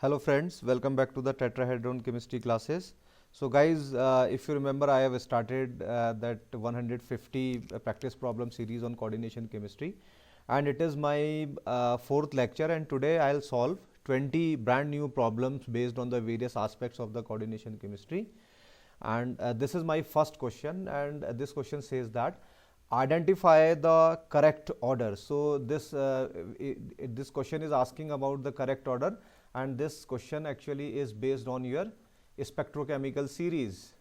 Hello friends, welcome back to the tetrahedron chemistry classes. So guys, if you remember, I have started that 150 practice problem series on coordination chemistry, and it is my fourth lecture, and today I'll solve 20 brand new problems based on the various aspects of the coordination chemistry. And this is my first question, and this question says that identify the correct order. So this question is asking about the correct order, and this question actually is based on your spectrochemical series.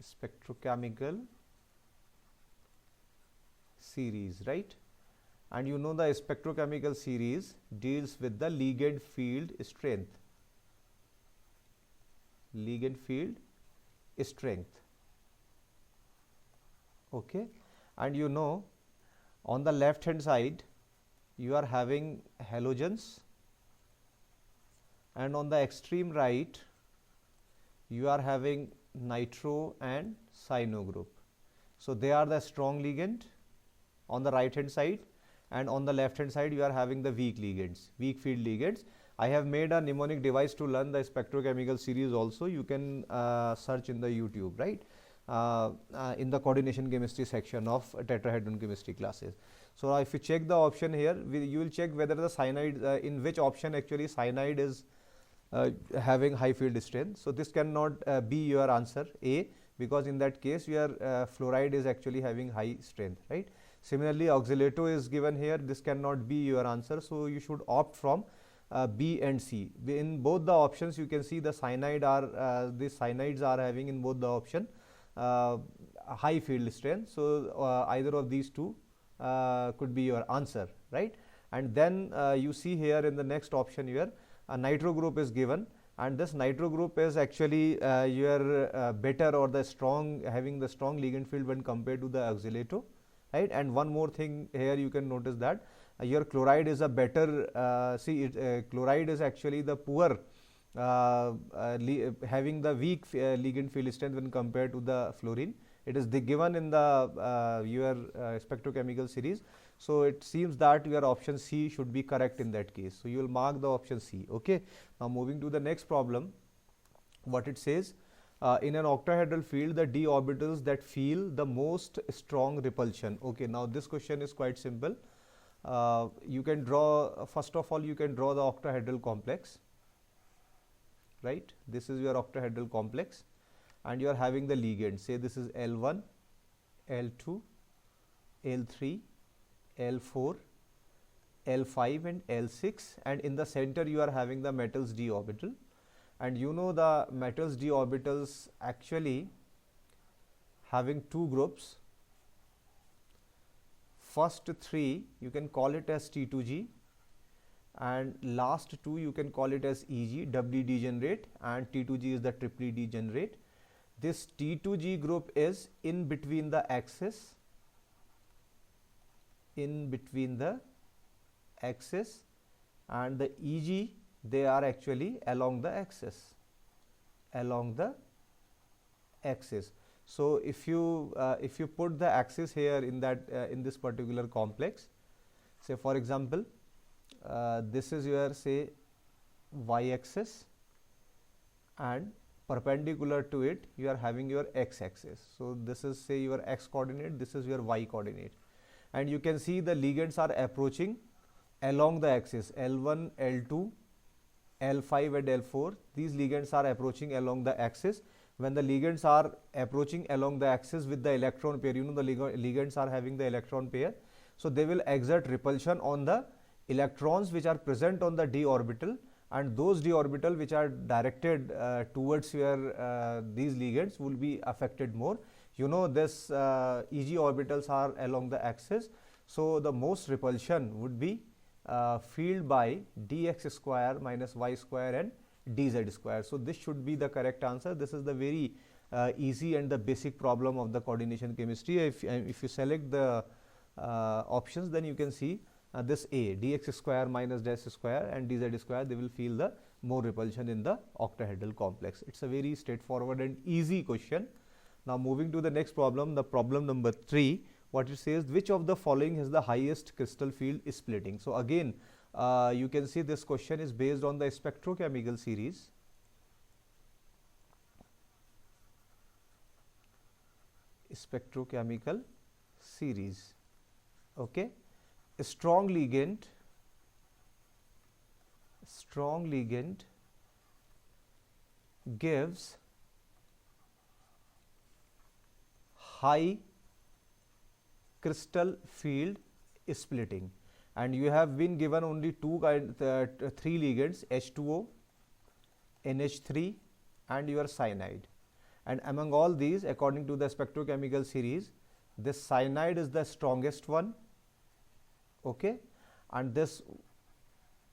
Spectrochemical series, right? And you know the spectrochemical series deals with the ligand field strength. Ligand field strength. Okay, and you know on the left hand side you are having halogens, and on the extreme right you are having nitro and cyano group. So they are the strong ligand on the right hand side, and on the left hand side you are having the weak ligands, weak field ligands. I have made a mnemonic device to learn the spectrochemical series also. You can search in the YouTube, right? In the coordination chemistry section of tetrahedron chemistry classes. So if you check the option here, you will check whether the cyanide, in which option actually cyanide is having high field strength. So this cannot be your answer A, because in that case your fluoride is actually having high strength, right? Similarly, oxalato is given here. This cannot be your answer. So you should opt from B and C. In both the options you can see the cyanide are these cyanides are having in both the option high field strength. So either of these two could be your answer, right? And then you see here in the next option here a nitro group is given, and this nitro group is actually your better or the strong, having the strong ligand field when compared to the oxalato, right? And one more thing here you can notice that your chloride is a better chloride is actually the poor having the weak ligand field strength when compared to the fluorine. It is given in the your spectrochemical series. So it seems that your option C should be correct in that case. So you will mark the option C. Okay. Now moving to the next problem, what it says, in an octahedral field, the d orbitals that feel the most strong repulsion. Okay. Now this question is quite simple. You can draw, first of all, you can draw the octahedral complex, right? This is your octahedral complex, and you are having the ligand. Say this is L1, L2, L3, L4, L5 and L6, and in the center you are having the metals d orbital. And you know the metals d orbitals actually having two groups. First three you can call it as T2G, and last two you can call it as EG, doubly degenerate, and T2G is the triply degenerate. This T2G group is in between the axis, and the EG, they are actually along the axis, So if you put the axis here in that in this particular complex, say for example this is your say y axis, and perpendicular to it you are having your x axis. So this is say your x coordinate, this is your y coordinate, and you can see the ligands are approaching along the axis L1, L2, L5 and L4. These ligands are approaching along the axis. When the ligands are approaching along the axis with the electron pair, you know the ligands are having the electron pair, so they will exert repulsion on the electrons which are present on the d orbital, and those d orbital which are directed towards your these ligands will be affected more. You know this EG orbitals are along the axis, so the most repulsion would be field by dx square minus y square and dz square. So this should be the correct answer. This is the very easy and the basic problem of the coordination chemistry. If you select the options, then you can see this A, dx square minus dash square and dz square, they will feel the more repulsion in the octahedral complex. It's a very straightforward and easy question. Now moving to the next problem, the problem number 3, what it says, which of the following has the highest crystal field splitting? So again you can see this question is based on the spectrochemical series. Spectrochemical series. Okay, a strong ligand gives high crystal field splitting, and you have been given only three ligands, H2O, NH3 and your cyanide. And among all these, according to the spectrochemical series, this cyanide is the strongest one, okay, and this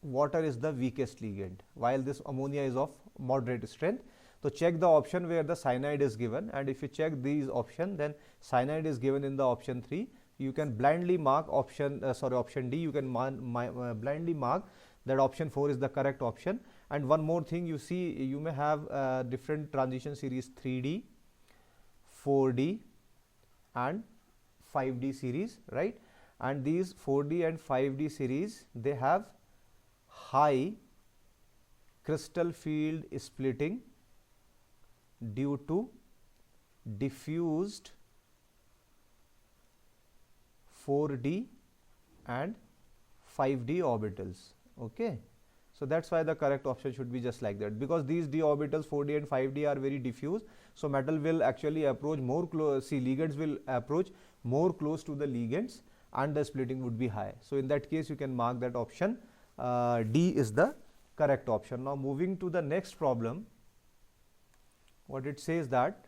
water is the weakest ligand, while this ammonia is of moderate strength. So check the option where the cyanide is given, and if you check these option, then cyanide is given in the option 3. You can blindly mark option D. You can blindly mark that option 4 is the correct option. And one more thing, you see, you may have different transition series 3D, 4D and 5D series, right? And these 4D and 5D series, they have high crystal field splitting due to diffused 4D and 5D orbitals. Okay, so that's why the correct option should be just like that, because these d orbitals 4D and 5D are very diffuse, so metal will actually approach more close, ligands will approach more close to the ligands and the splitting would be high. So in that case you can mark that option D is the correct option. Now moving to the next problem, what it says that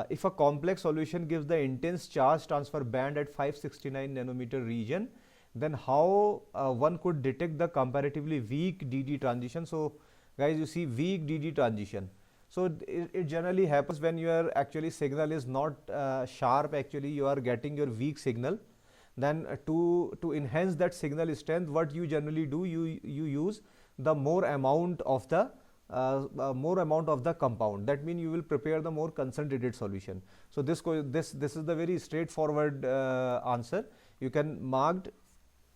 if a complex solution gives the intense charge transfer band at 569 nanometer region, then how one could detect the comparatively weak DD transition. So guys, you see weak DD transition. So it generally happens when your actually signal is not sharp, actually you are getting your weak signal. Then to enhance that signal strength, what you generally do, you use the more amount of the compound. That means you will prepare the more concentrated solution. So this is the very straightforward answer. You can mark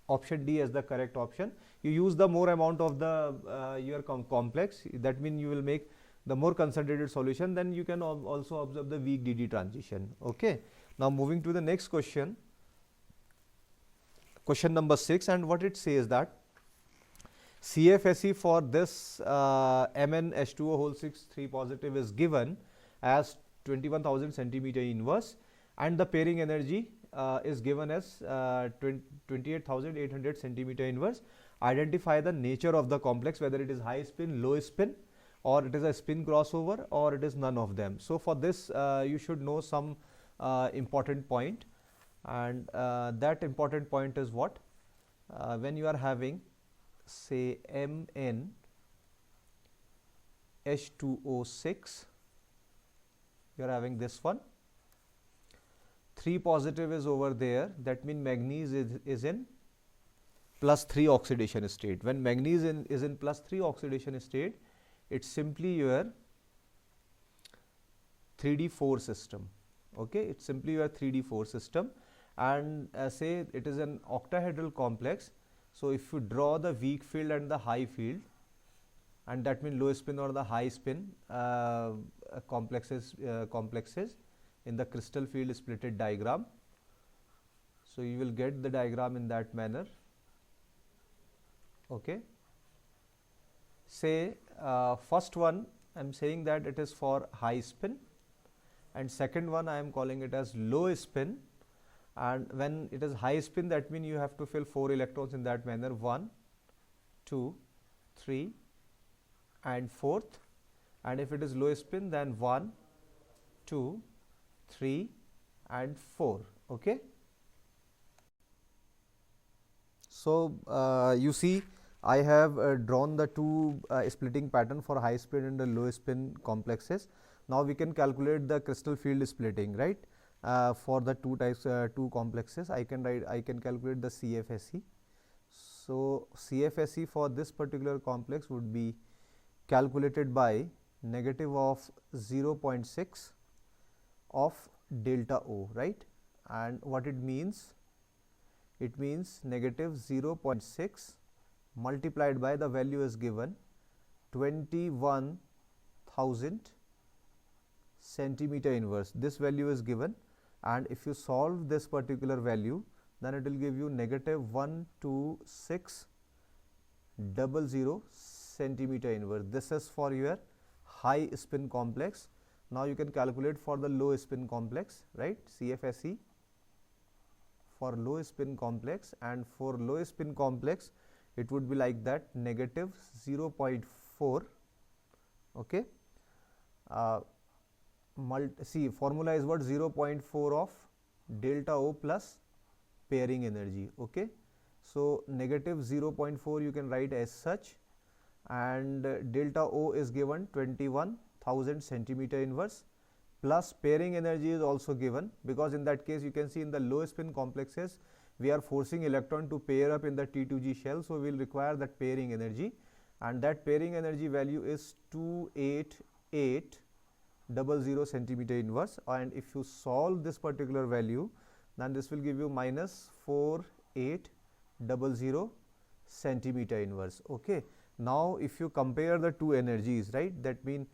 option D as the correct option. You use the more amount of the your complex. That means you will make the more concentrated solution. Then you can also observe the weak DD transition. Okay. Now moving to the next question. Question number 6, and what it says that CFSE for this MnH2O whole 6 3 positive is given as 21,000 centimeter inverse, and the pairing energy is given as 28,800 centimeter inverse. Identify the nature of the complex, whether it is high spin, low spin, or it is a spin crossover, or it is none of them. So for this you should know some important point, and that important point is what? When you are having say MnH2O6, you are having this one, 3 positive is over there, that means manganese is in +3 oxidation state. When manganese is in +3 oxidation state, it's simply your 3D4 system. Okay, it's simply your 3D4 system, and say it is an octahedral complex. So if you draw the weak field and the high field, and that means low spin or the high spin complexes in the crystal field splitted diagram, so you will get the diagram in that manner. Okay, say first one I am saying that it is for high spin, and second one I am calling it as low spin. And when it is high spin, that means you have to fill 4 electrons in that manner, 1, 2, 3 and 4th. And if it is low spin, then 1, 2, 3 and 4. Okay. So you see, I have drawn the two splitting pattern for high spin and the low spin complexes. Now we can calculate the crystal field splitting, right? For the two complexes, I can calculate the CFSE. So CFSE for this particular complex would be calculated by negative of 0.6 of delta O, right? And what it means? It means negative 0.6 multiplied by the value is given 21,000 centimeter inverse. This value is given, and if you solve this particular value, then it will give you negative 12600 centimeter inverse. This is for your high spin complex. Now you can calculate for the low spin complex, right? CFSE for low spin complex, and for low spin complex it would be like that, negative 0.4. okay. See, formula is what? 0.4 of delta O plus pairing energy. okay. So negative 0.4 you can write as such, and delta O is given 21,000 centimeter inverse, plus pairing energy is also given, because in that case you can see in the low spin complexes we are forcing electron to pair up in the T2G shell. So we will require that pairing energy, and that pairing energy value is 28800 centimeter inverse, and if you solve this particular value, then this will give you minus 4800 centimeter inverse. okay. Now if you compare the two energies, right, that means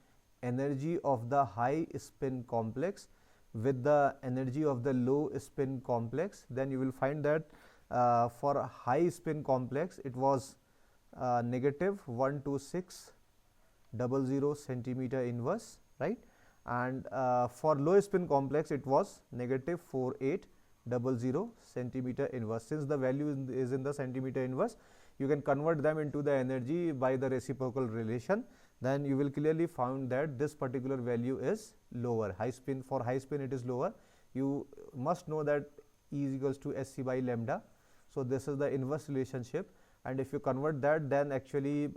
energy of the high spin complex with the energy of the low spin complex, then you will find that for a high spin complex it was negative 12600 centimeter inverse, right, and for low spin complex it was negative 4800 centimeter inverse. Since the value is in the centimeter inverse, you can convert them into the energy by the reciprocal relation, then you will clearly find that this particular value is lower. High spin, for high spin it is lower. You must know that E is equals to SC by lambda. So this is the inverse relationship, and if you convert that, then actually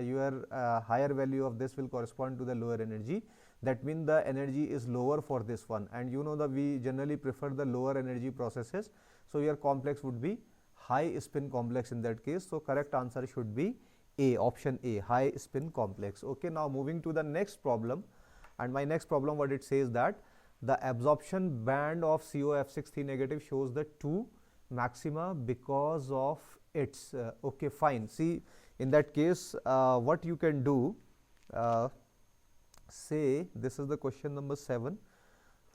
your higher value of this will correspond to the lower energy. That means the energy is lower for this one, and you know that we generally prefer the lower energy processes. So your complex would be high spin complex in that case. So correct answer should be A, option A, high spin complex. okay. Now moving to the next problem, and my next problem, what it says that the absorption band of COF6 negative shows the two maxima because of its okay, fine. See, in that case what you can do, say this is the question number 7,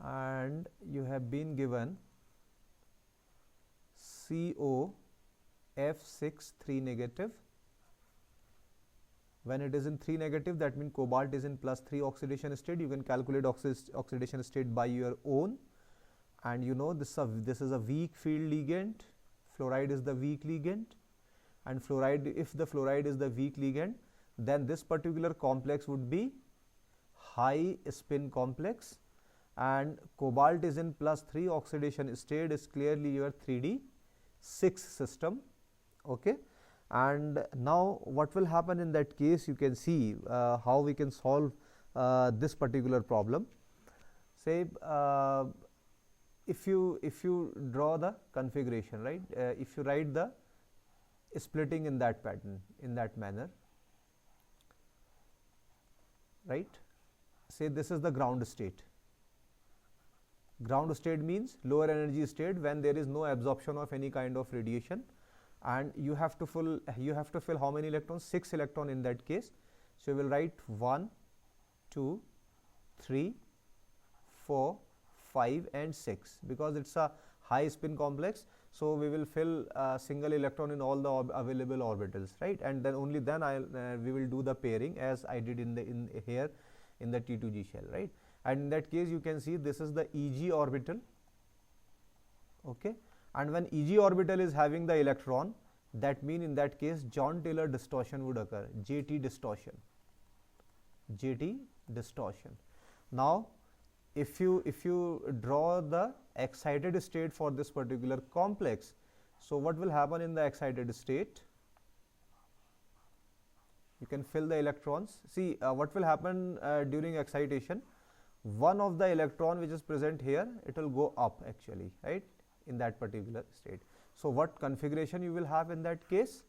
and you have been given COF6 negative. When it is in 3 negative, that means cobalt is in +3 oxidation state. You can calculate oxidation state by your own, and you know this is a weak field ligand. Fluoride is the weak ligand, and fluoride, if the fluoride is the weak ligand, then this particular complex would be high spin complex, and cobalt is in +3 oxidation state, is clearly your 3D6 system. okay. And now what will happen in that case, you can see how we can solve this particular problem. Say if you draw the configuration, right, if you write the splitting in that pattern, in that manner, right, say this is the ground state. Ground state means lower energy state when there is no absorption of any kind of radiation, and you have to fill how many electrons? 6 electron in that case. So you will write 1, 2, 3, 4, 5 and 6, because it's a high spin complex. So we will fill a single electron in all the available orbitals, right, and then only then we will do the pairing as I did in here in the T2G shell, right. And in that case you can see this is the EG orbital. okay. And when EG orbital is having the electron, that means in that case Jahn-Teller distortion would occur, JT distortion. Now if you draw the excited state for this particular complex, so what will happen in the excited state? You can fill the electrons. See what will happen during excitation, one of the electron which is present here, it will go up actually, right, in that particular state. So what configuration you will have in that case?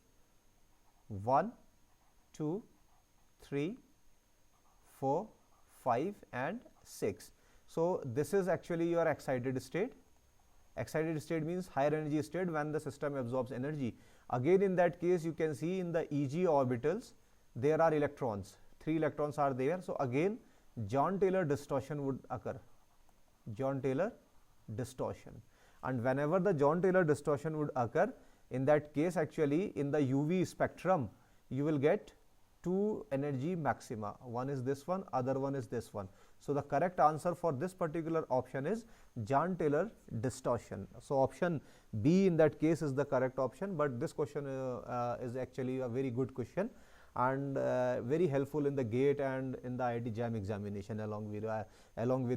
1, 2, 3, 4, 5 and 6. So this is actually your excited state. Excited state means higher energy state when the system absorbs energy, Again, in that case, you can see in the EG orbitals, there are electrons, 3 electrons are there. So again, Jahn-Teller distortion would occur, Jahn-Teller distortion. And whenever the Jahn-Teller distortion would occur, in that case, actually in the UV spectrum, you will get 2 energy maxima. One is this one, other one is this one. So the correct answer for this particular option is Jahn-Teller distortion. So option B in that case is the correct option, but this question is actually a very good question and very helpful in the GATE and in the IIT JAM examination along with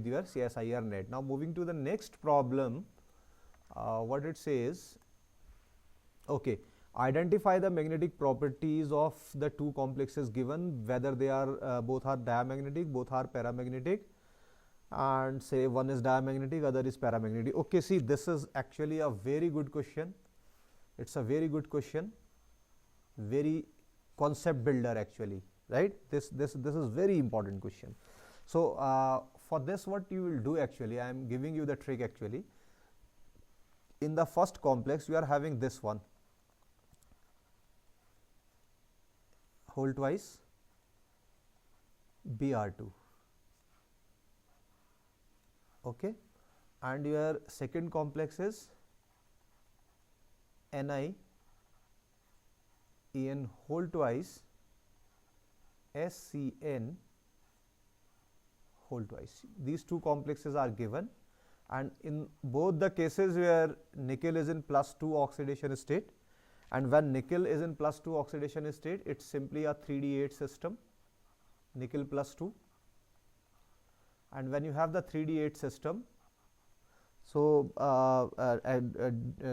your CSIR NET. Now moving to the next problem, what it says, okay, identify the magnetic properties of the two complexes given, whether they are both are diamagnetic, both are paramagnetic, and say one is diamagnetic, other is paramagnetic. Okay, see, this is actually a very good question. It's a very good question, very concept builder actually, right? This is very important question. So for this, what you will do actually, I am giving you the trick actually. In the first complex, you are having this one, whole twice Br2, okay, and your second complex is Ni En whole twice Scn whole twice. These two complexes are given, and in both the cases where nickel is in +2 oxidation state, and when nickel is in +2 oxidation state, it's simply a 3D8 system, nickel +2. And when you have the 3D8 system, so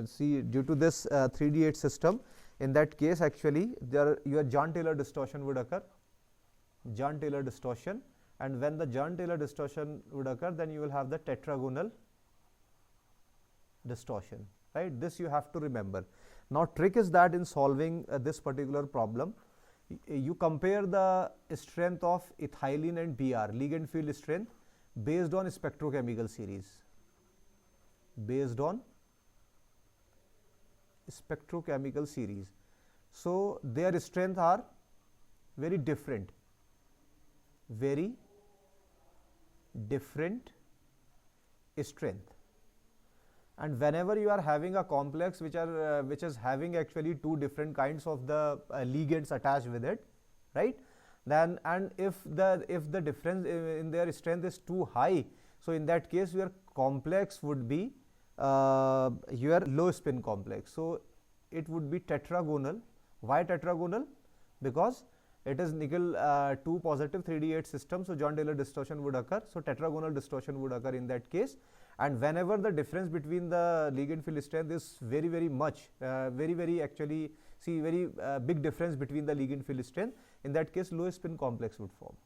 see, due to this 3D8 system, in that case actually your Jahn-Teller distortion would occur, Jahn-Teller distortion, and when the Jahn-Teller distortion would occur, then you will have the tetragonal distortion, right? This you have to remember. Now trick is that in solving this particular problem, you compare the strength of ethylene and Br, ligand field strength, based on spectrochemical series, based on spectrochemical series. So their strength are very different, very different strength. And whenever you are having a complex which is having actually two different kinds of the ligands attached with it, right? Then, and if the difference in their strength is too high, so in that case your complex would be your low spin complex. So it would be tetragonal. Why tetragonal? Because it is nickel 2 positive 3D8 system, so Jahn-Teller distortion would occur. So tetragonal distortion would occur in that case. And whenever the difference between the ligand field strength is very much, very actually, see, very big difference between the ligand field strength, in that case low spin complex would form,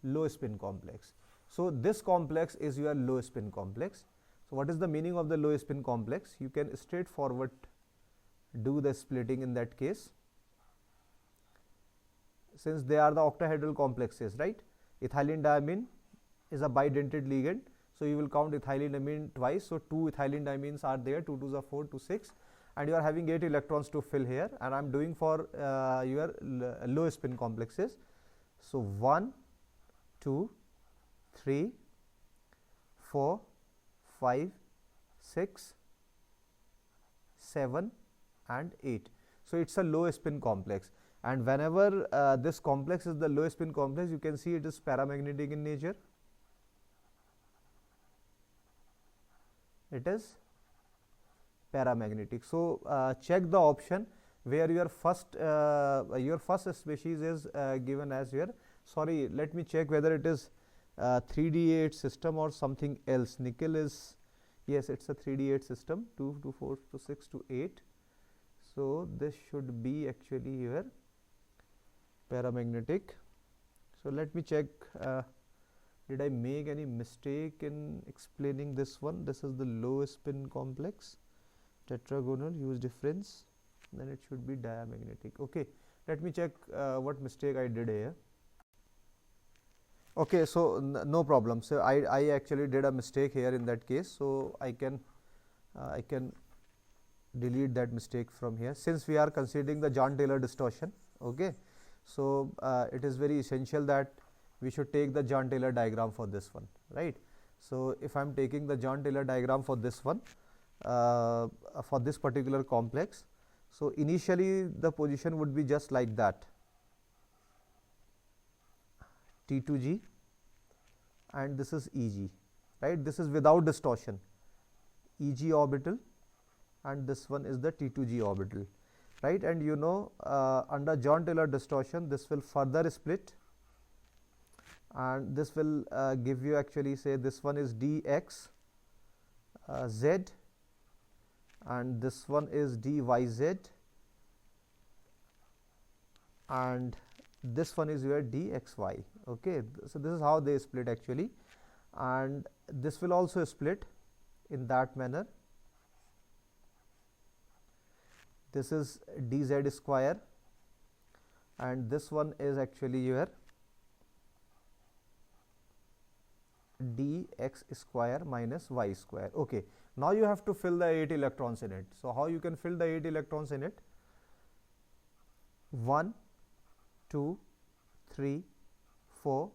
low spin complex. So this complex is your low spin complex. So what is the meaning of the low spin complex? You can straightforward do the splitting in that case, since they are the octahedral complexes, right? Ethylene diamine is a bidentate ligand, so you will count ethylene amine twice. So 2 ethylene diamines are there, 2 2s are 4, 2 6, and you are having 8 electrons to fill here, and I am doing for your low spin complexes. So 1 2 3 4 5 6 7 and 8. So it's a low spin complex, and whenever this complex is the low spin complex, you can see it is paramagnetic in nature. It is paramagnetic. So check the option where your first species is given as your, sorry, let me check whether it is 3D8 system or something else. Nickel is, yes, it's a 3D8 system, 2 to 4 to 6 to 8. So this should be actually your paramagnetic. So let me check, did I make any mistake in explaining this one? This is the low spin complex, tetragonal, use difference, then it should be diamagnetic. Okay, let me check what mistake I did here. Okay, so no problem. So I actually did a mistake here in that case, so I can delete that mistake from here, since we are considering the Jahn-Teller distortion. Okay, so it is very essential that we should take the Jahn-Teller diagram for this one, right? So if I am taking the Jahn-Teller diagram for this one, for this particular complex, so initially the position would be just like that, T2G, and this is EG, right? This is without distortion, EG orbital, and this one is the T2G orbital, right? And you know, under Jahn-Teller distortion, this will further split, and this will give you, actually say this one is dx z, and this one is dyz, and this one is your dxy. Okay, so this is how they split actually, and this will also split in that manner. This is dz square, and this one is actually your dx square minus y square. Okay, now you have to fill the 8 electrons in it. So how you can fill the 8 electrons in it? 1, 2, 3, 4,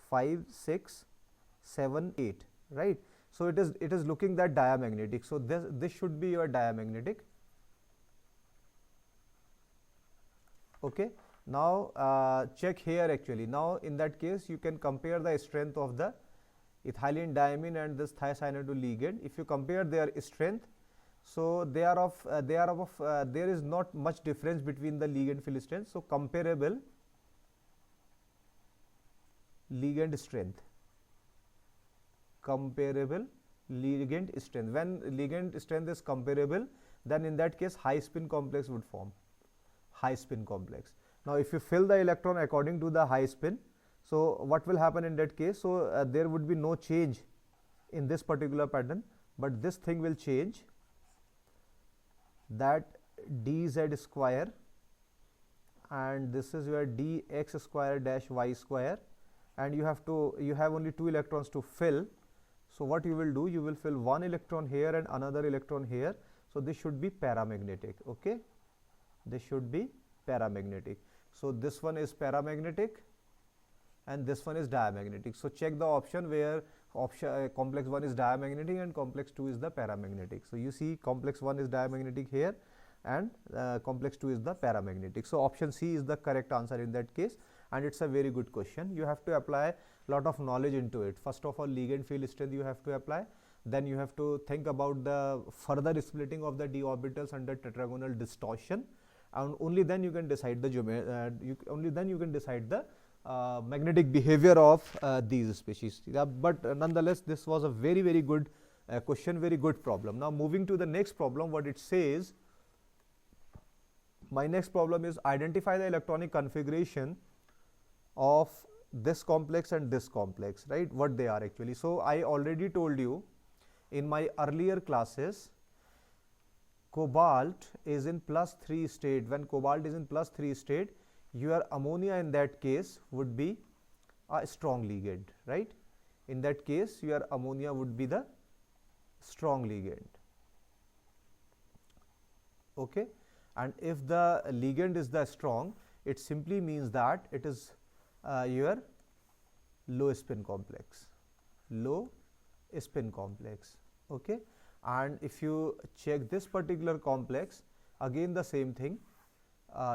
5, 6, 7, 8, right? So it is looking that diamagnetic. So this should be your diamagnetic. Okay, now check here actually. Now in that case you can compare the strength of the ethylene diamine and this thiocyanidol ligand. If you compare their strength, so there is not much difference between the ligand field strength. So comparable ligand strength, comparable ligand strength. When ligand strength is comparable, then in that case high spin complex would form, high spin complex. Now if you fill the electron according to the high spin, so what will happen in that case? So there would be no change in this particular pattern, but this thing will change, that dz square, and this is your dx square dash y square, and you have only 2 electrons to fill. So what you will do, you will fill 1 electron here and another electron here. So this should be paramagnetic. Okay, this should be paramagnetic. So this one is paramagnetic and this one is diamagnetic. So check the option where complex 1 is diamagnetic and complex 2 is the paramagnetic. So you see complex 1 is diamagnetic here and complex 2 is the paramagnetic. So option C is the correct answer in that case, and it's a very good question. You have to apply lot of knowledge into it. First of all, ligand field strength you have to apply, then you have to think about the further splitting of the d orbitals under tetragonal distortion, and only then you can decide the magnetic behavior of these species. But nonetheless, this was a very good question, very good problem. Now moving to the next problem, what it says, my next problem is identify the electronic configuration of this complex and this complex, right? What they are actually. So I already told you in my earlier classes, cobalt is in +3 state. When cobalt is in +3 state, your ammonia in that case would be a strong ligand, right? In that case, your ammonia would be the strong ligand. Okay, and if the ligand is the strong, it simply means that it is your low spin complex, low spin complex. Okay, and if you check this particular complex, again the same thing,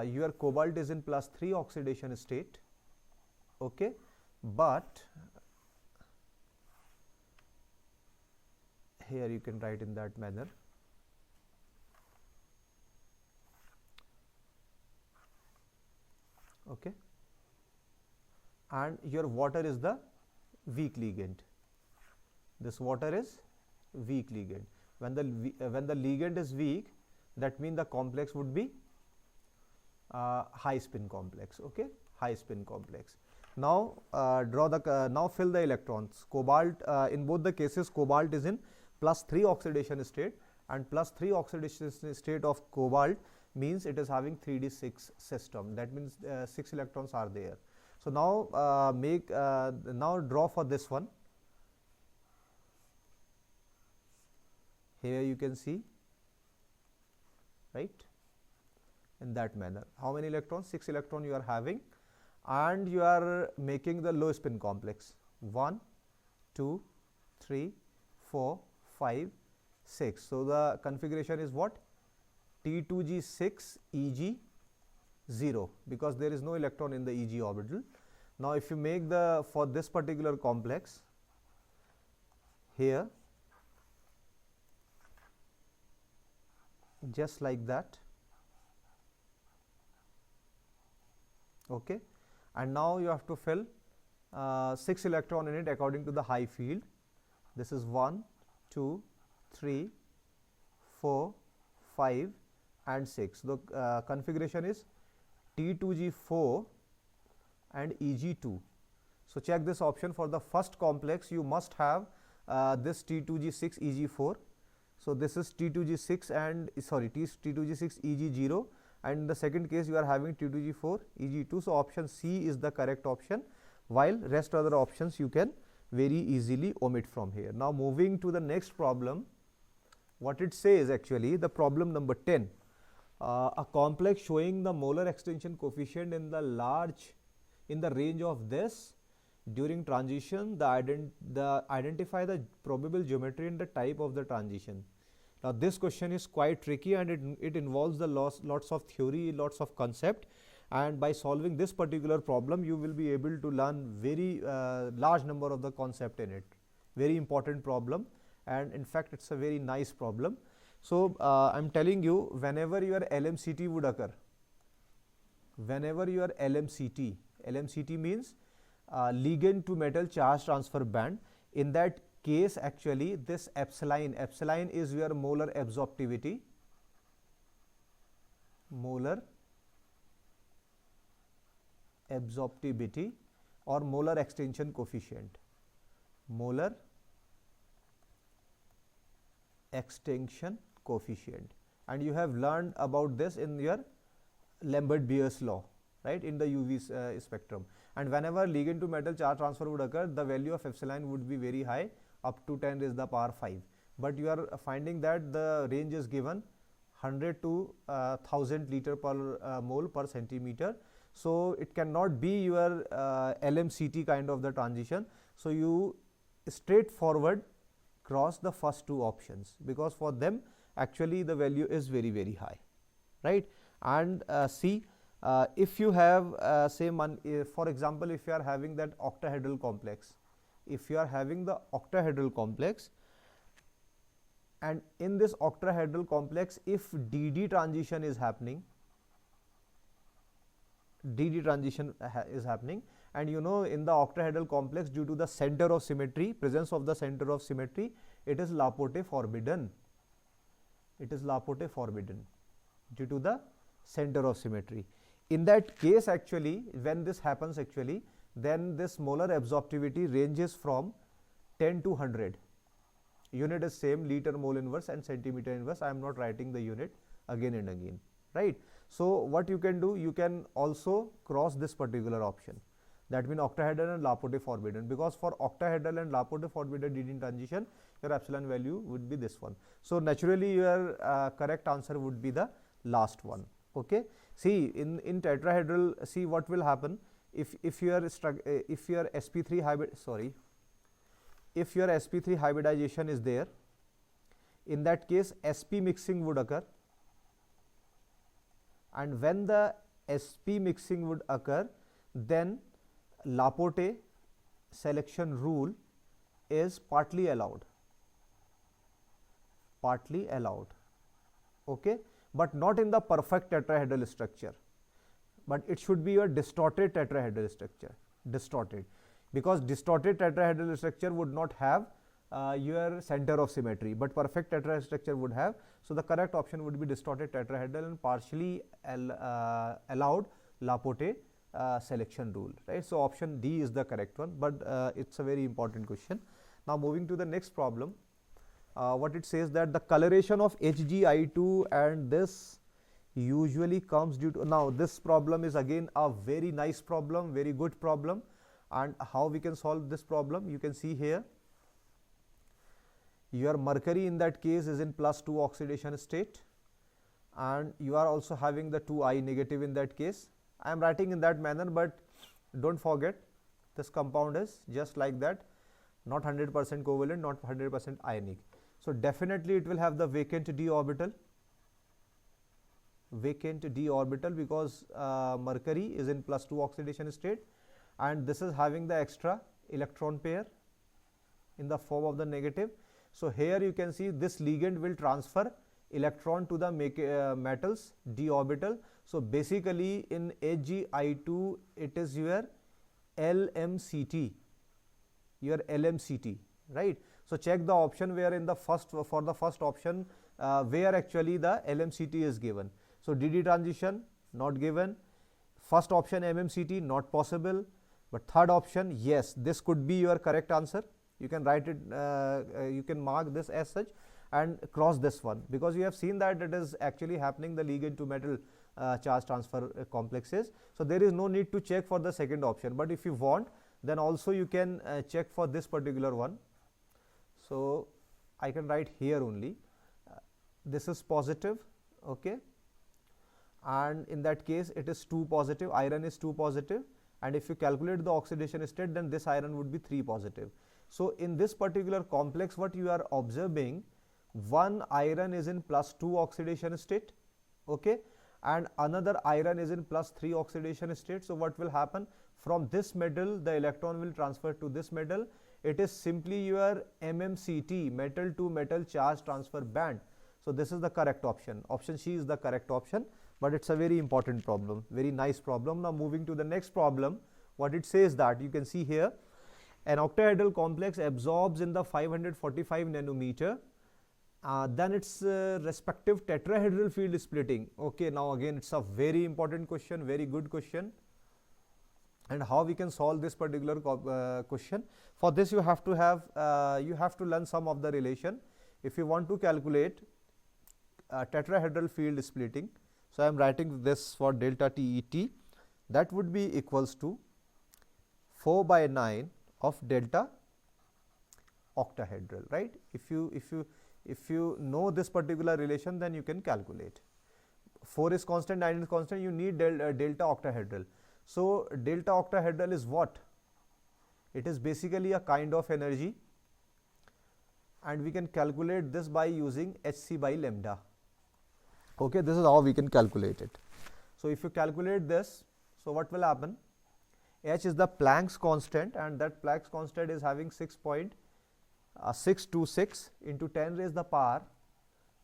your cobalt is in +3 oxidation state. Okay, but here you can write in that manner. Okay, and your water is the weak ligand. This water is weak ligand. When the ligand is weak, that means the complex would be high spin complex. Okay, high spin complex. Now now fill the electrons. Cobalt, in both the cases, cobalt is in +3 oxidation state, and +3 oxidation state of cobalt means it is having 3d6 system. That means 6 electrons are there. So now now draw for this one. Here you can see right? In that manner. How many electrons? 6 electron you are having, and you are making the low spin complex. 1, 2, 3, 4, 5, 6. So the configuration is what? T2g6 Eg0, because there is no electron in the Eg orbital. Now if you make the, for this particular complex here, just like that, okay, and now you have to fill 6 electron in it according to the high field. This is 1, 2, 3, 4, 5 and 6. The configuration is T2g4 and Eg2. So check this option. For the first complex you must have this T2g6 Eg4. So this is T2g6 and T2g6 Eg0, and in the second case you are having T2g4 Eg2. So option C is the correct option, while rest other options you can very easily omit from here. Now moving to the next problem, what it says actually, the problem number 10, a complex showing the molar extension coefficient in the range of this during transition, identify the probable geometry and the type of the transition. Now this question is quite tricky, and it involves the lots of theory, lots of concept, and by solving this particular problem you will be able to learn very large number of the concept in it. Very important problem, and in fact it's a very nice problem. So I'm telling you, whenever your LMCT would occur, whenever your LMCT means ligand to metal charge transfer band, in that case actually this epsilon is your molar absorptivity, or molar extension coefficient, and you have learned about this in your Lambert-Beer's law, right, in the UV spectrum. And whenever ligand to metal charge transfer would occur, the value of epsilon would be very high, up to 10 raised to the power 5. But you are finding that the range is given 100 to 1000 liter per mole per centimeter. So it cannot be your LMCT kind of the transition. So you straightforward cross the first two options, because for them actually the value is very, very high, right? And see, if you have for example, if you are having that octahedral complex, and in this octahedral complex, if DD transition is happening, and you know, in the octahedral complex, due to the center of symmetry, presence of the center of symmetry, it is Laporte forbidden. Due to the center of symmetry. In that case actually, when this happens actually, then this molar absorptivity ranges from 10 to 100. Unit is same, liter mole inverse and centimeter inverse. I am not writing the unit again and again, right? So what you can do, you can also cross this particular option. That means octahedral and Laporte forbidden, because for octahedral and Laporte forbidden DD transition, your epsilon value would be this one. So naturally your correct answer would be the last one. Okay. See, in tetrahedral, see what will happen if your sp3 hybridization is there. In that case, sp mixing would occur, and when the sp mixing would occur, then Laporte selection rule is partly allowed, okay, but not in the perfect tetrahedral structure, but it should be a distorted tetrahedral structure, because distorted tetrahedral structure would not have your center of symmetry, but perfect tetrahedral structure would have. So the correct option would be distorted tetrahedral and partially allowed Laporte selection rule, right? So option D is the correct one, but it's a very important question. Now moving to the next problem, what it says that the coloration of HgI2 and this usually comes due to, now this problem is again a very nice problem, very good problem. And how we can solve this problem, you can see here, your mercury in that case is in +2 oxidation state, and you are also having the 2I negative in that case. I am writing in that manner, but don't forget this compound is just like that, not 100% covalent, not 100% ionic. So definitely it will have the vacant d orbital, because mercury is in +2 oxidation state, and this is having the extra electron pair in the form of the negative. So here you can see this ligand will transfer electron to the metals d orbital. So basically in Ag2 it is your LMCT, right? So check the option where in the first, for the first option where actually the LMCT is given. So DD transition not given, first option MMCT not possible, but third option, yes, this could be your correct answer. You can write it, you can mark this as such and cross this one, because you have seen that it is actually happening the ligand to metal charge transfer complexes. So there is no need to check for the second option, but if you want, then also you can check for this particular one. So I can write here only, this is positive, okay, and in that case it is 2 positive, iron is 2 positive, and if you calculate the oxidation state, then this iron would be 3 positive. So in this particular complex, what you are observing, one iron is in +2 oxidation state, okay, and another iron is in +3 oxidation state. So what will happen, from this metal the electron will transfer to this metal. It is simply your MMCT, metal to metal charge transfer band. So this is the correct option. Option C is the correct option, but it's a very important problem, very nice problem. Now moving to the next problem, what it says that you can see here, an octahedral complex absorbs in the 545 nanometer, then its respective tetrahedral field splitting. Okay, now again it's a very important question, very good question. And how we can solve this particular question? For this you have to have, you have to learn some of the relation. If you want to calculate tetrahedral field splitting, so I am writing this for delta TET, that would be equals to 4/9 of delta octahedral, right? If you know this particular relation, then you can calculate. 4 is constant, 9 is constant, you need delta octahedral. So delta octahedral is what? It is basically a kind of energy, and we can calculate this by using hc by lambda. Okay, this is how we can calculate it. So if you calculate this, so what will happen? H is the Planck's constant, and that Planck's constant is having 6.626 into 10 raised the power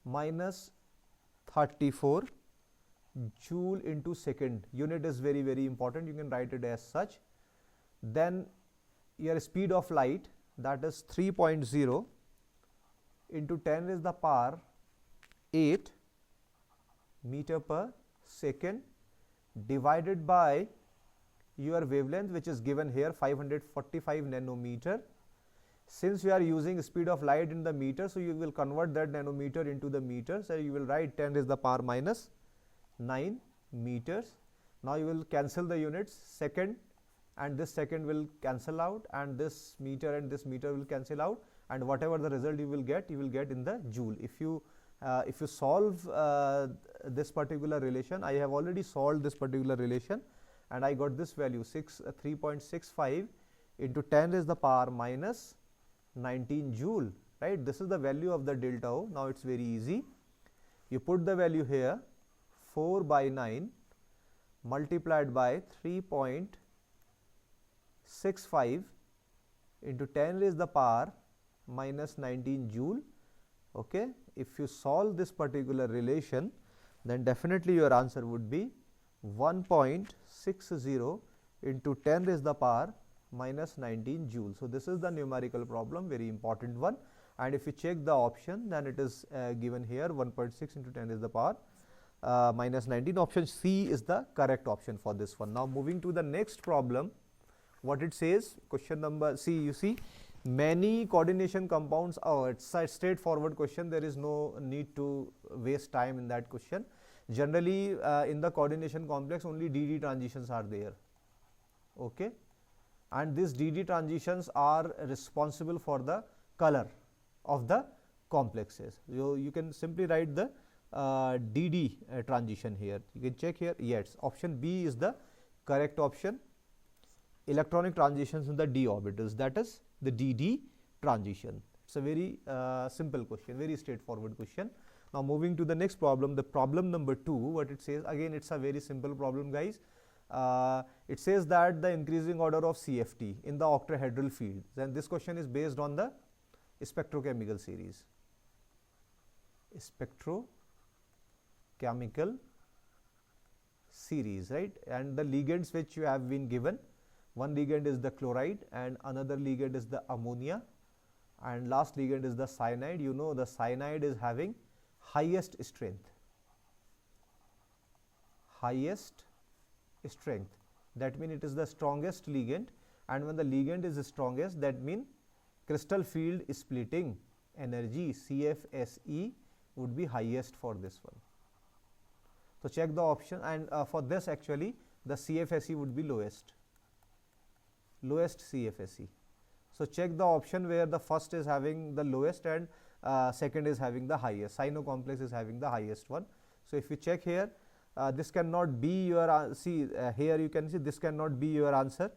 minus 34 joule into second. Unit is very, very important. You can write it as such. Then your speed of light, that is 3.0 into 10 raised the power 8 meter per second divided by your wavelength, which is given here 545 nanometer. Since you are using speed of light in the meter, so you will convert that nanometer into the meter. So you will write 10 raised the power minus 9 meters. Now you will cancel the units, second and this second will cancel out, and this meter and this meter will cancel out, and whatever the result you will get in the joule. If you solve this particular relation, I have already solved this particular relation, and I got this value 3.65 into 10 raised the power minus 19 joule, right? This is the value of the delta O. Now it's very easy. You put the value here, 4/9 multiplied by 3.65 into 10 raised the power minus 19 joule. Okay, if you solve this particular relation, then definitely your answer would be 1.60 into 10 raised the power minus 19 joule. So this is the numerical problem, very important one, and if you check the option, then it is given here 1.6 into 10 raised the power minus 19. Option C is the correct option for this one. Now moving to the next problem, what it says, question number C, you see many coordination compounds. Oh, it's a straightforward question, there is no need to waste time in that question. Generally in the coordination complex only DD transitions are there, okay, and these DD transitions are responsible for the color of the complexes. You can simply write the DD transition here. You can check here. Yes, option B is the correct option. Electronic transitions in the d orbitals, that is the DD transition. It's a very simple question, very straightforward question. Now moving to the next problem, the problem number 2, what it says, again it's a very simple problem, guys. It says that the increasing order of CFT in the octahedral field. Then this question is based on the spectrochemical series. Spectrochemical series, right? And the ligands which you have been given, one ligand is the chloride and another ligand is the ammonia, and last ligand is the cyanide. You know the cyanide is having highest strength. That means it is the strongest ligand, and when the ligand is the strongest, that means crystal field splitting energy CFSE would be highest for this one. So check the option, and for this actually the CFSE would be lowest CFSE. So check the option where the first is having the lowest and second is having the highest. Cyano complex is having the highest one. So if you check here, this cannot be your here you can see this cannot be your answer,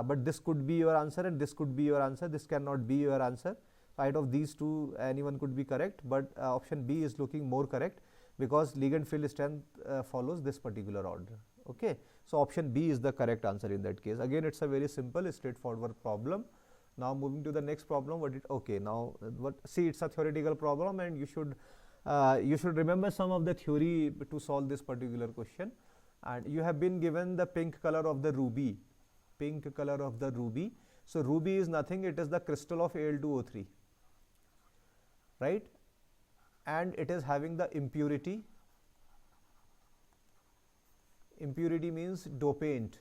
but this could be your answer and this could be your answer. This cannot be your answer. Out of these two, anyone could be correct, but option B is looking more correct because ligand field strength follows this particular order. Okay, so option B is the correct answer in that case. Again, it's a very simple, straightforward problem. Now moving to the next problem. See, it's a theoretical problem, and you should remember some of the theory to solve this particular question. And you have been given the pink color of the ruby. So ruby is nothing, it is the crystal of Al2O3, right? And it is having the impurity. Impurity means dopant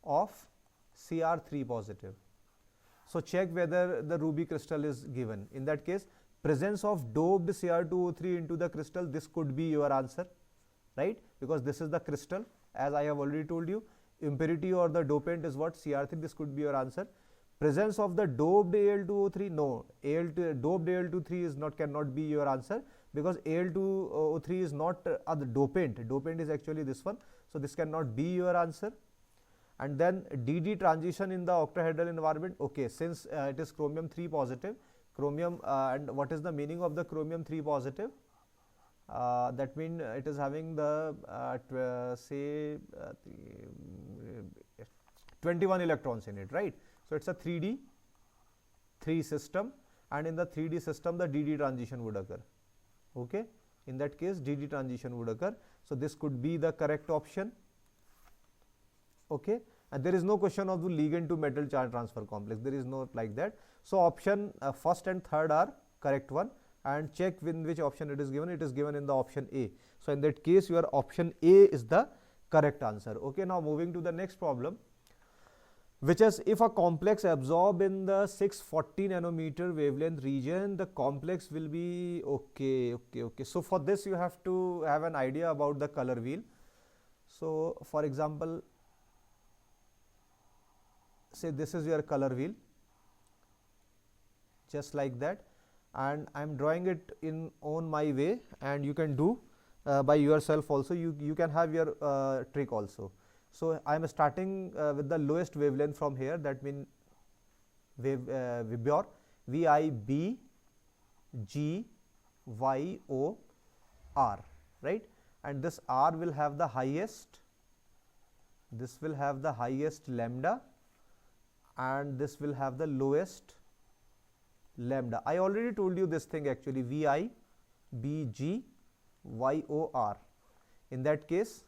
of Cr3 positive. So check whether the ruby crystal is given. In that case, presence of doped Cr2O3 into the crystal, this could be your answer, right? Because this is the crystal, as I have already told you. Impurity or the dopant is what? Cr3. This could be your answer. Presence of the doped Al2O3, no, doped Al2O3 is cannot be your answer, because Al2O3 is not the dopant. Dopant is actually this one, so this cannot be your answer. And then DD transition in the octahedral environment. Okay, since it is chromium 3 positive, and what is the meaning of the chromium 3 positive? That means it is having the 21 electrons in it, right? So it's a 3D system, and in the 3D system the DD transition would occur. Okay, in that case DD transition would occur. So this could be the correct option. Okay, and there is no question of the ligand to metal charge transfer complex. There is no like that. So option first and third are correct one, and check in which option it is given. It is given in the option A. So in that case your option A is the correct answer. Okay, now moving to the next problem, which is if a complex absorb in the 640 nanometer wavelength region, the complex will be okay. So for this you have to have an idea about the color wheel. So for example, say this is your color wheel, just like that, and I am drawing it in on my way, and you can do by yourself also. You can have your trick also. So I am starting with the lowest wavelength from here. That means VIBOR, VIBGYOR, right? And this R will have the highest. This will have the highest lambda, and this will have the lowest lambda. I already told you this thing actually, VIBGYOR. In that case,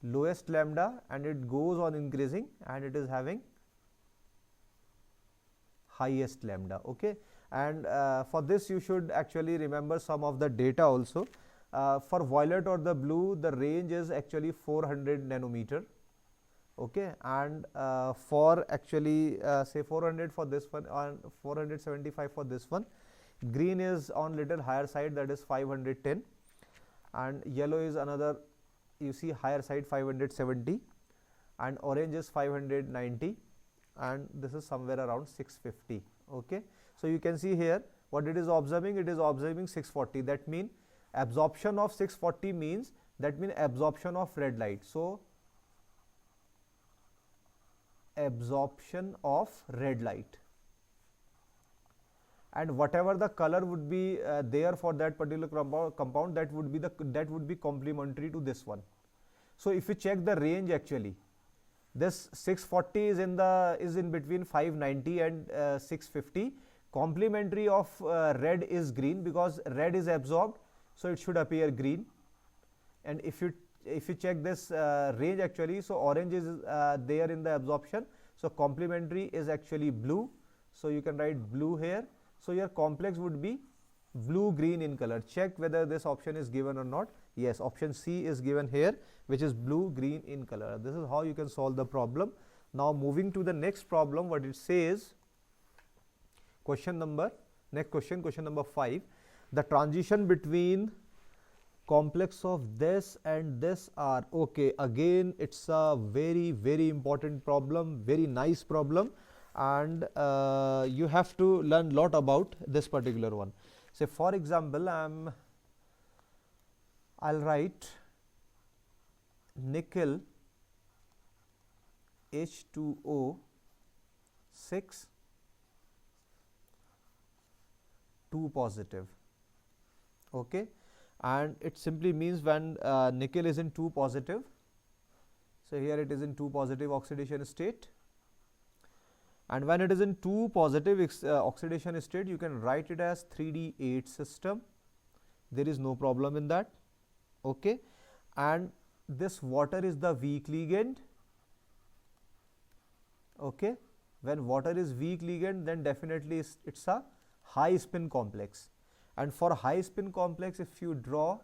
lowest lambda, and it goes on increasing, and it is having highest lambda. Okay, and for this you should actually remember some of the data also. For violet or the blue, the range is actually 400 nanometer. Okay, and for actually say 400 for this one and 475 for this one, green is on little higher side, that is 510, and yellow is another, you see, higher side, 570, and orange is 590, and this is somewhere around 650. Okay, so you can see here what it is observing? It is observing 640. That means absorption of 640 means, that means absorption of red light. So absorption of red light, and whatever the color would be there for that particular compound, that would be complementary to this one. So if you check the range, actually this 640 is in between 590 and 650. Complementary of red is green, because red is absorbed, so it should appear green. And if you check this range, actually, so orange is there in the absorption, so complementary is actually blue, so you can write blue here. So your complex would be blue green in color. Check whether this option is given or not. Yes, option C is given here, which is blue green in color. This is how you can solve the problem. Now moving to the next problem, what it says, question number 5. The transition between complex of this and this are, okay, again it's a very, very important problem, very nice problem, and you have to learn lot about this particular one. Say for example, I'll write nickel H2O 6 2 positive. Okay, and it simply means when nickel is in 2 positive, so here it is in 2 positive oxidation state, and when it is in 2 positive oxidation state, you can write it as 3D8 system. There is no problem in that. Okay, and this water is the weak ligand. Okay, when water is weak ligand, then definitely it's a high spin complex. And for high spin complex, if you draw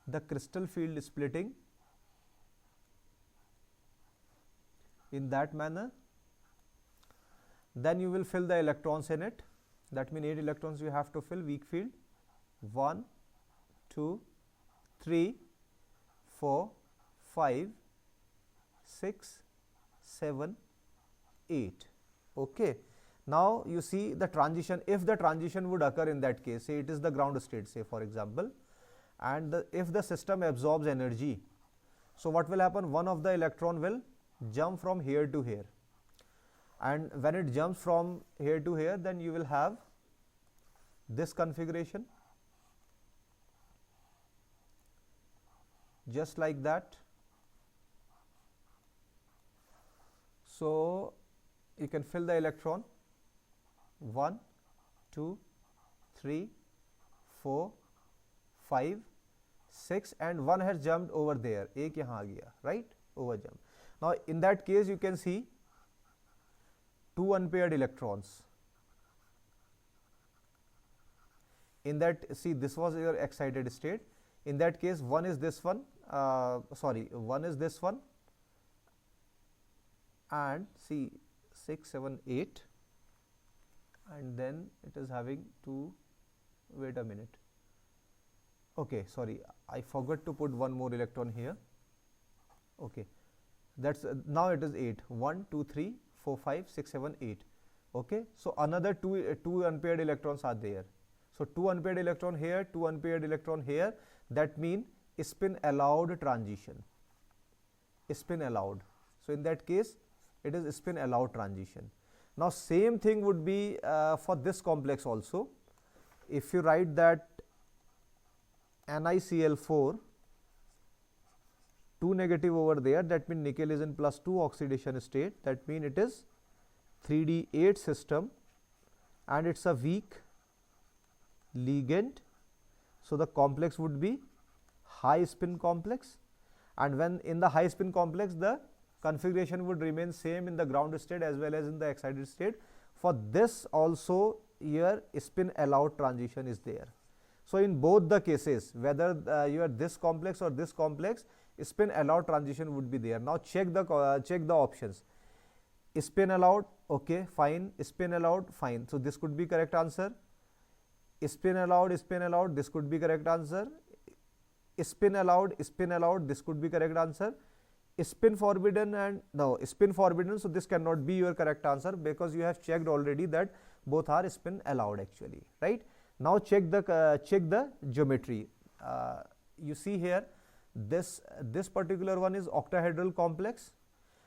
the crystal field splitting in that manner, then you will fill the electrons in it. That means 8 electrons you have to fill, weak field. 1, 2, 3, 4, 5, 6, 7, 8. Okay. Now you see the transition. If the transition would occur in that case, say it is the ground state, say for example, and if the system absorbs energy, so what will happen? One of the electron will jump from here to here, and when it jumps from here to here, then you will have this configuration, just like that. So you can fill the electron 1, 2, 3, 4, 5, 6, and one has jumped over there. एक यहाँ आ गया, right? Over jump. Now in that case you can see 2 unpaired electrons. In that, see, this was your excited state. In that case, one is this one. One is this one, and see 6, 7, 8. And then it is having 2, wait a minute, okay, sorry, I forgot to put one more electron here. Okay, that's now it is 8, 1, 2, 3, 4, 5, 6, 7, 8. Okay, so another two unpaired electrons are there. So 2 unpaired electron here, 2 unpaired electron here. That means spin allowed transition, spin allowed. So in that case, it is spin allowed transition. Now same thing would be for this complex also. If you write that NiCl4, 2 negative over there, that means nickel is in +2 oxidation state. That means it is 3D8 system, and it's a weak ligand. So the complex would be high spin complex, and when in the high spin complex, the configuration would remain same in the ground state as well as in the excited state. For this also, here spin allowed transition is there. So in both the cases, whether you are this complex or this complex, spin allowed transition would be there. Now check the options. Spin allowed, okay, fine. Spin allowed, fine. So this could be correct answer. Spin allowed, this could be correct answer. Spin allowed, this could be correct answer. Spin forbidden, and no, spin forbidden, so this cannot be your correct answer, because you have checked already that both are spin allowed actually, right? Now check the geometry. You see here, this particular one is octahedral complex,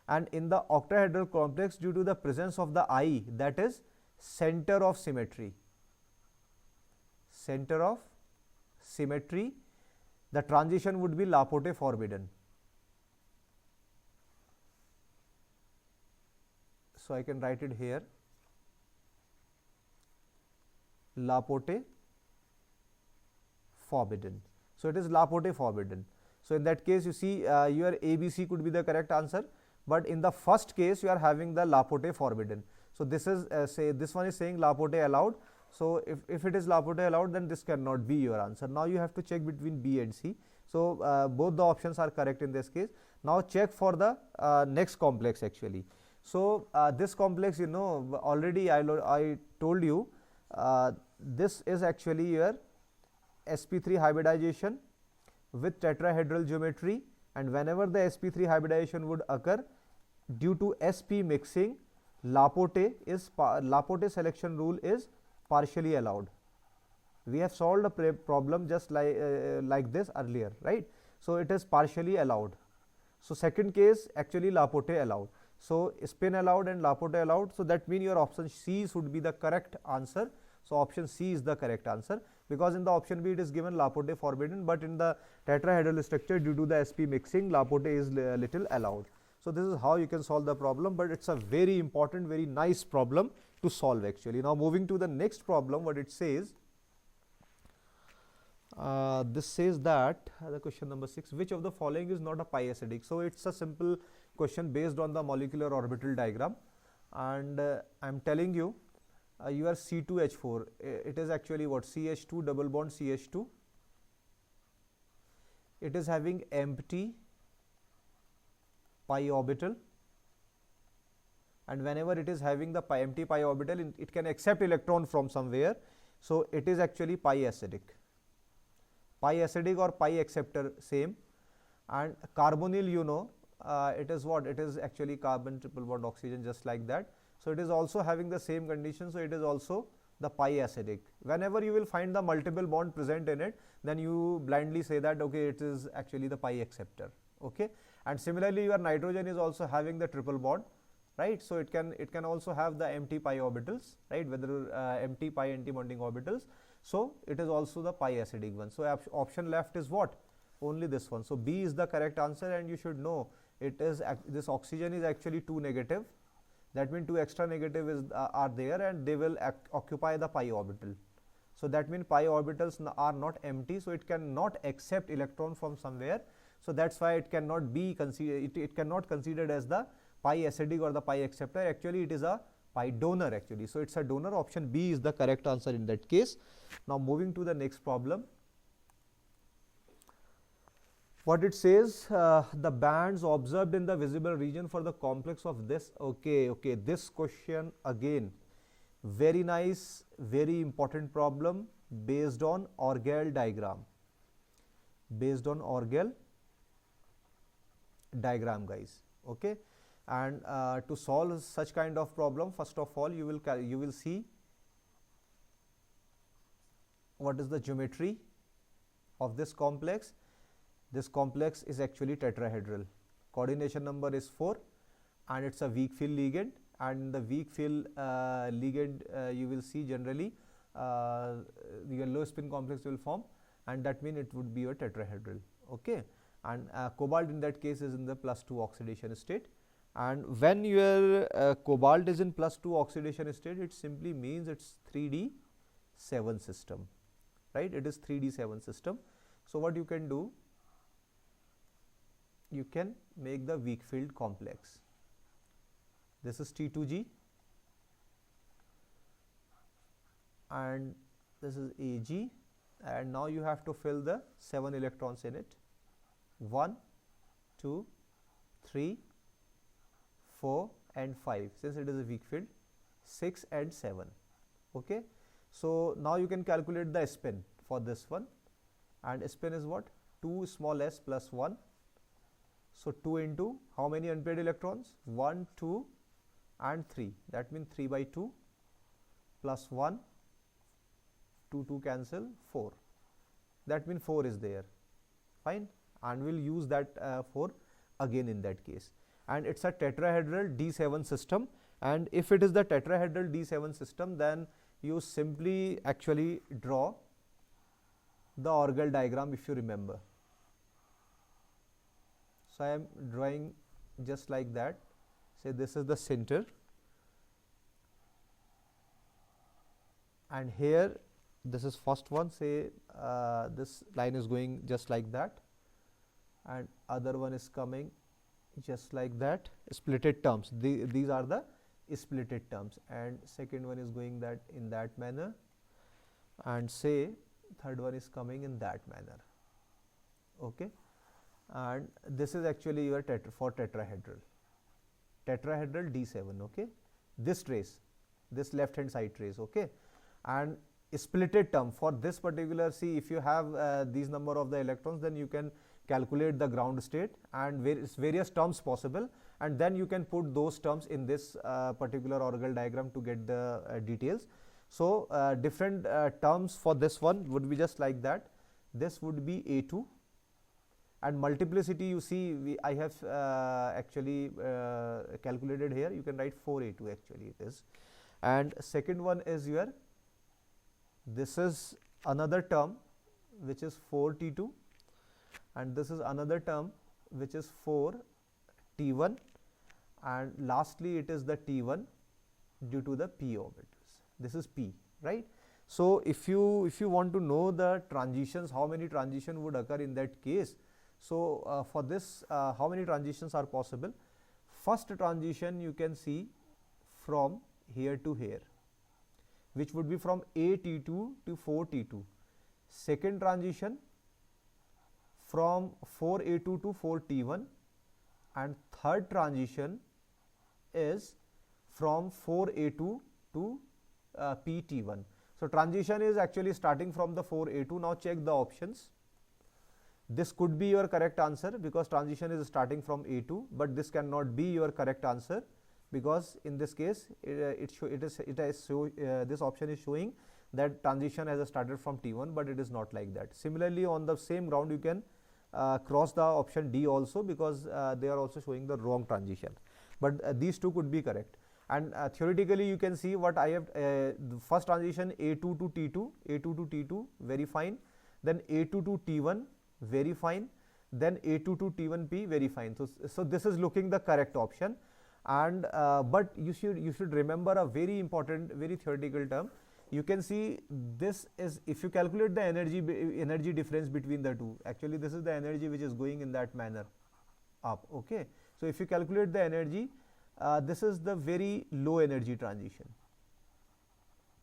and in the octahedral complex, due to the presence of the I, that is center of symmetry, the transition would be Laporte forbidden. So I can write it here, Laporte forbidden. So it is Laporte forbidden. So in that case, you see your ABC could be the correct answer, but in the first case you are having the Laporte forbidden. So this is say this one is saying Laporte allowed. So if it is Laporte allowed, then this cannot be your answer. Now you have to check between B and C. So both the options are correct in this case. Now check for the next complex actually. So this complex, you know, already I told you, this is actually your sp3 hybridization with tetrahedral geometry, and whenever the sp3 hybridization would occur, due to sp mixing, Laporte selection rule is partially allowed. We have solved a problem just like this earlier, right? So it is partially allowed. So second case actually Laporte allowed. So spin allowed and Laporte allowed. So that means your option C should be the correct answer. So option C is the correct answer, because in the option B it is given Laporte forbidden, but in the tetrahedral structure, due to the sp mixing, Laporte is little allowed. So this is how you can solve the problem, but it's a very important, very nice problem to solve actually. Now moving to the next problem, what it says, this says that the question number 6, which of the following is not a pi acidic? So it's a simple question based on the molecular orbital diagram, and I'm telling you, your C2H4, it is actually what, CH2 double bond CH2. It is having empty pi orbital, and whenever it is having the empty pi orbital, it can accept electron from somewhere. So it is actually pi acidic. Pi acidic or pi acceptor, same. And carbonyl, you know, it is what? It is actually carbon triple bond oxygen, just like that. So it is also having the same condition. So it is also the pi acidic. Whenever you will find the multiple bond present in it, then you blindly say that okay, it is actually the pi acceptor. Okay, and similarly your nitrogen is also having the triple bond, right? So it can also have the empty pi orbitals, right? Whether empty pi anti-bonding orbitals. So it is also the pi acidic one. So option left is what? Only this one. So B is the correct answer, and you should know it is this oxygen is actually 2 negative. That means 2 extra negative are there, and they will occupy the pi orbital. So that means pi orbitals are not empty, so it cannot accept electron from somewhere. So that's why it cannot be considered. It cannot considered as the pi acidic or the pi acceptor. Actually, it is a pi donor actually. So it's a donor. Option B is the correct answer in that case. Now moving to the next problem. What it says, the bands observed in the visible region for the complex of this. Okay, this question again, very nice, very important problem based on Orgel diagram. Based on Orgel diagram, guys. Okay, and to solve such kind of problem, first of all, you will see what is the geometry of this complex. This complex is actually tetrahedral. Coordination number is 4, and it's a weak field ligand. And the weak field ligand, you will see generally the low spin complex will form, and that means it would be a tetrahedral. Okay, and cobalt in that case is in the +2 oxidation state. And when your cobalt is in +2 oxidation state, it simply means it's 3D7 system, right? It is 3D7 system. So what you can do, you can make the weak field complex. This is T2G, and this is Ag, and now you have to fill the 7 electrons in it. 1, 2, 3, 4 and 5, since it is a weak field, 6 and 7. Okay, so now you can calculate the spin for this one, and spin is what? 2 small s plus 1. So 2 into how many unpaired electrons? 1, 2 and 3. That means 3 by 2 plus 1, 2 cancel, 4. That means 4 is there. Fine. And we'll use that 4 again in that case. And it's a tetrahedral D7 system. And if it is the tetrahedral D7 system, then you simply actually draw the Orgel diagram, if you remember. So I am drawing just like that. Say this is the center, and here this is first one. Say this line is going just like that, and other one is coming just like that. Splitted terms. These are the splitted terms, and second one is going that in that manner, and say third one is coming in that manner. Okay, and this is actually your tetrahedral D7. Okay, this trace, this left hand side trace. Okay, and splitted term for this particular, see, if you have these number of the electrons, then you can calculate the ground state and various terms possible, and then you can put those terms in this particular Orgel diagram to get the details. So different terms for this one would be just like that. This would be A2, and multiplicity, you see, I have actually calculated here. You can write 4A2 actually it is. And second one is your, this is another term which is 4T2, and this is another term which is 4T1, and lastly it is the T1 due to the p orbitals. This is p, right? So if you want to know the transitions, how many transition would occur in that case, so for this how many transitions are possible? First transition you can see from here to here, which would be from AT2 to 4T2. Second transition from 4A2 to 4T1, and third transition is from 4A2 to PT1. So transition is actually starting from the 4A2. Now check the options. This could be your correct answer because transition is starting from A2, but this cannot be your correct answer because in this case this option is showing that transition has started from T1, but it is not like that. Similarly, on the same ground you can cross the option D also, because they are also showing the wrong transition, but these two could be correct. And theoretically you can see what I have, the first transition A2 to T2, A2 to T2, very fine, then A2 to T1, very fine, then A2 to T1P, very fine. So this is looking the correct option. And but you should remember a very important, very theoretical term. You can see this is, if you calculate the energy difference between the two, actually this is the energy which is going in that manner up. Okay, so if you calculate the energy, this is the very low energy transition.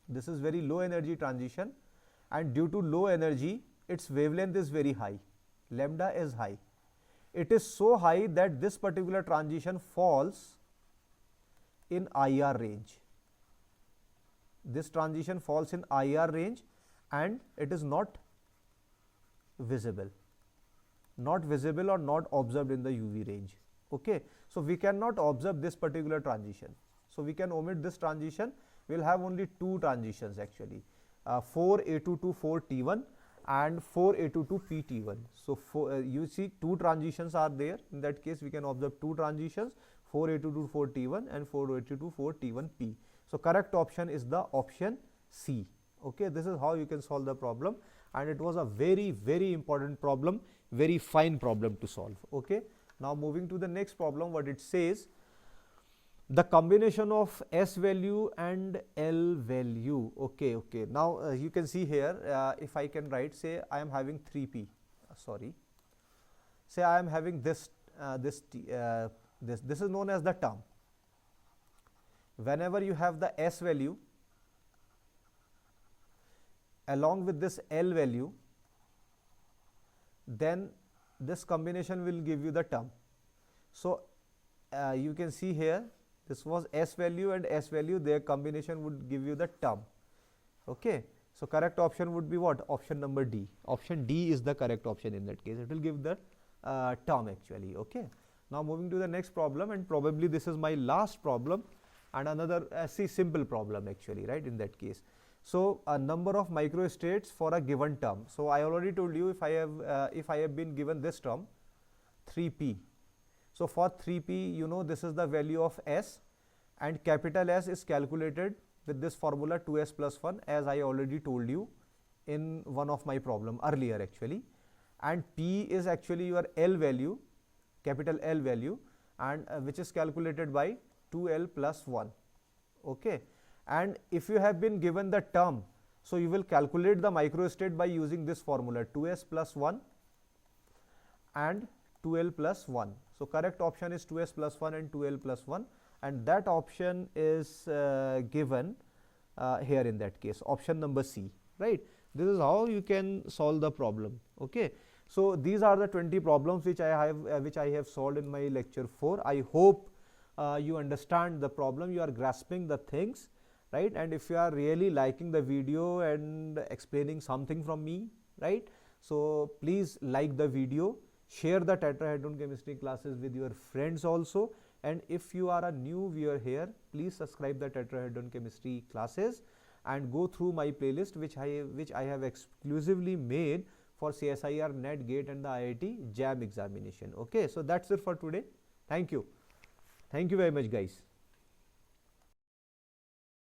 This is very low energy transition, and due to low energy, its wavelength is very high. Lambda is high. It is so high that this particular transition falls in IR range. This transition falls in IR range, and it is not visible or not observed in the UV range. Okay, so we cannot observe this particular transition, so we can omit this transition. We will have only two transitions actually, 4A2 to 4T1 and 4A2 to PT1. So you see two transitions are there. In that case we can observe two transitions, 4A2 to 4T1 and 4A2 to 4T1P. So correct option is the option C. Okay, this is how you can solve the problem, and it was a very, very important problem, very fine problem to solve. Okay, now moving to the next problem, what it says, the combination of S value and L value. Okay, now you can see here, if I can write, say I am having 3P, say I am having this is known as the term. Whenever you have the S value along with this L value, then this combination will give you the term. So you can see here, this was S value and S value, their combination would give you the term. Okay, so correct option would be what? Option number D. Option D is the correct option in that case. It will give the term actually. Okay, now moving to the next problem, and probably this is my last problem and another simple problem actually, right, in that case. So a number of microstates for a given term. So I already told you, if I have been given this term 3p. So for 3p, you know, this is the value of S, and capital S is calculated with this formula 2s plus 1, as I already told you in one of my problem earlier actually. And p is actually your L value, capital L value, and which is calculated by 2l plus 1. Okay. And if you have been given the term, so you will calculate the microstate by using this formula 2s plus 1 and 2l plus 1. So correct option is 2s plus 1 and 2l plus 1, and that option is given here in that case, option number C, right. This is how you can solve the problem. Okay. So these are the 20 problems which I have solved in my lecture 4. I hope you understand the problem, you are grasping the things, right. And if you are really liking the video and explaining something from me, right, so please like the video, share the tetrahedron chemistry classes with your friends also, and if you are a new viewer here, please subscribe the tetrahedron chemistry classes and go through my playlist which I have exclusively made for CSIR NET, GATE and the IIT JAM examination. Okay, so that's it for today. Thank you very much guys.